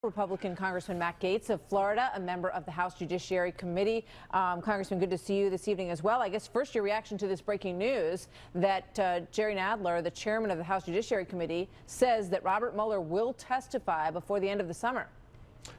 Republican Congressman Matt Gaetz of Florida, a member of the House Judiciary Committee. Congressman, good to see you this evening as well. I guess first your reaction to this breaking news that Jerry Nadler, the chairman of the House Judiciary Committee, says that Robert Mueller will testify before the end of the summer.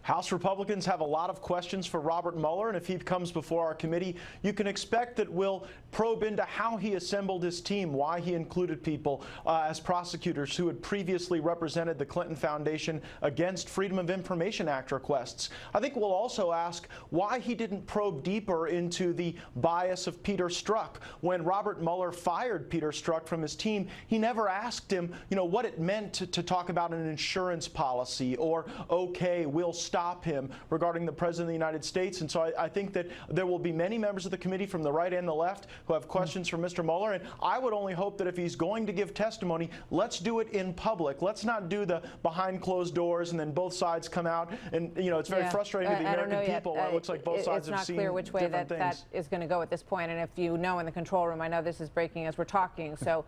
House Republicans have a lot of questions for Robert Mueller, and if he comes before our committee, you can expect that we'll probe into how he assembled his team, why he included people as prosecutors who had previously represented the Clinton Foundation against Freedom of Information Act requests. I think we'll also ask why he didn't probe deeper into the bias of Peter Strzok. When Robert Mueller fired Peter Strzok from his team, he never asked him, what it meant to talk about an insurance policy or, okay, we'll stop him regarding the President of the United States. And so I think that there will be many members of the committee from the right and the left who have questions for Mr. Mueller. And I would only hope that if he's going to give testimony, let's do it in public. Let's not do the behind closed doors and then both sides come out. And, it's very frustrating to the American people when it looks like both sides have seen different things. It's not clear which way that is going to go at this point. And if you know in the control room, I know this is breaking as we're talking, so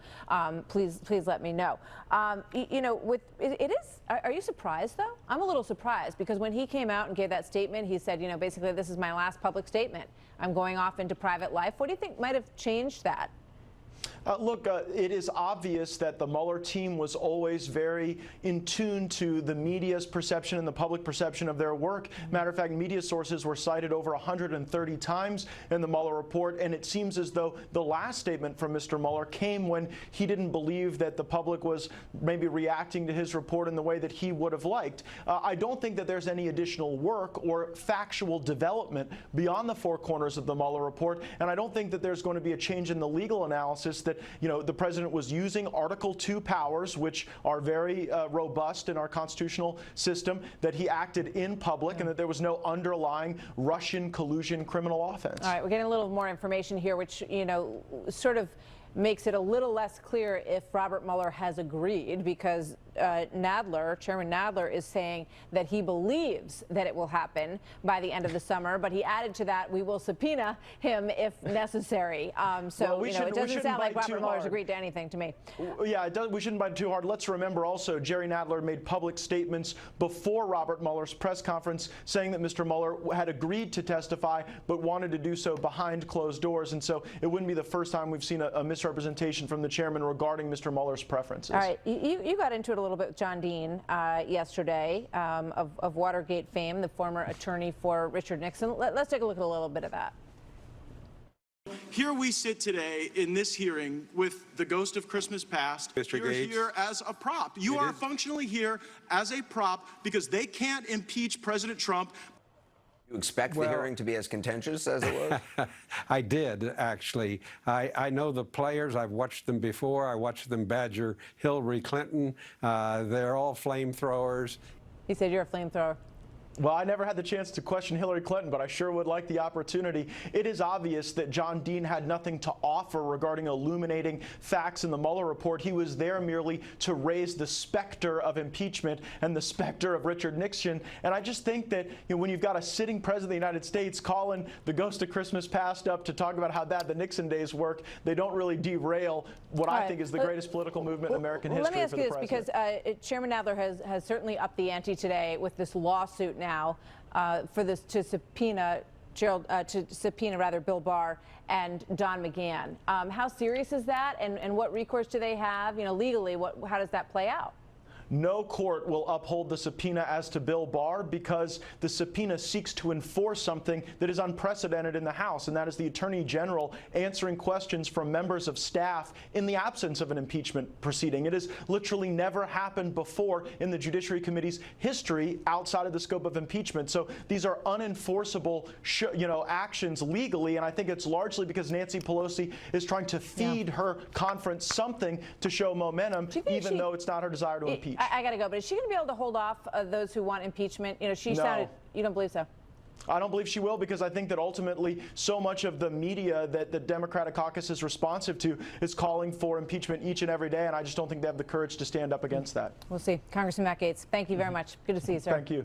please let me know. Are you surprised, though? I'm a little surprised because when he came out and gave that statement, he said, basically, this is my last public statement. I'm going off into private life. What do you think might have changed that? Look, it is obvious that the Mueller team was always very in tune to the media's perception and the public perception of their work. Matter of fact, media sources were cited over 130 times in the Mueller report, and it seems as though the last statement from Mr. Mueller came when he didn't believe that the public was maybe reacting to his report in the way that he would have liked. I don't think that there's any additional work or factual development beyond the four corners of the Mueller report, and I don't think that there's going to be a change in the legal analysis that the president was using Article 2 powers, which are very robust in our constitutional system, that he acted in public, and that there was no underlying Russian collusion criminal offense. All right, we're getting a little more information here, which, sort of makes it a little less clear if Robert Mueller has agreed, because Chairman Nadler is saying that he believes that it will happen by the end of the summer, but he added to that, we will subpoena him if necessary. It doesn't sound like Robert Mueller's agreed to anything to me. Yeah, we shouldn't bite too hard. Let's remember also Jerry Nadler made public statements before Robert Mueller's press conference saying that Mr. Mueller had agreed to testify but wanted to do so behind closed doors, and so it wouldn't be the first time we've seen a misrepresentation from the chairman regarding Mr. Mueller's preferences. All right, you got into it a little bit with John Dean yesterday of Watergate fame, the former attorney for Richard Nixon. Let's take a look at a little bit of that. Here we sit today in this hearing with the ghost of Christmas past. Mr. You're Gaetz, here as a prop. You are functionally here as a prop because they can't impeach President Trump. You expect the hearing to be as contentious as it was? I did, actually. I know the players. I've watched them before. I watched them badger Hillary Clinton. They're all flamethrowers. He said you're a flamethrower. Well, I never had the chance to question Hillary Clinton, but I sure would like the opportunity. It is obvious that John Dean had nothing to offer regarding illuminating facts in the Mueller report. He was there merely to raise the specter of impeachment and the specter of Richard Nixon. And I just think that when you've got a sitting president of the United States calling the ghost of Christmas past up to talk about how bad the Nixon days work, they don't really derail what I think is the greatest political movement in American history. Let me ask you this, because Chairman Nadler has certainly upped the ante today with this lawsuit now for this to subpoena Bill Barr and Don McGahn. How serious is that, and what recourse do they have? Legally, how does that play out? No court will uphold the subpoena as to Bill Barr because the subpoena seeks to enforce something that is unprecedented in the House, and that is the Attorney General answering questions from members of staff in the absence of an impeachment proceeding. It has literally never happened before in the Judiciary Committee's history outside of the scope of impeachment. So these are unenforceable actions legally, and I think it's largely because Nancy Pelosi is trying to feed her conference something to show momentum, even though it's not her desire to impeach. I got to go, but is she going to be able to hold off those who want impeachment? She sounded. You don't believe so? I don't believe she will, because I think that ultimately so much of the media that the Democratic caucus is responsive to is calling for impeachment each and every day, and I just don't think they have the courage to stand up against that. We'll see. Congressman Matt Gaetz, thank you very much. Good to see you, sir. Thank you.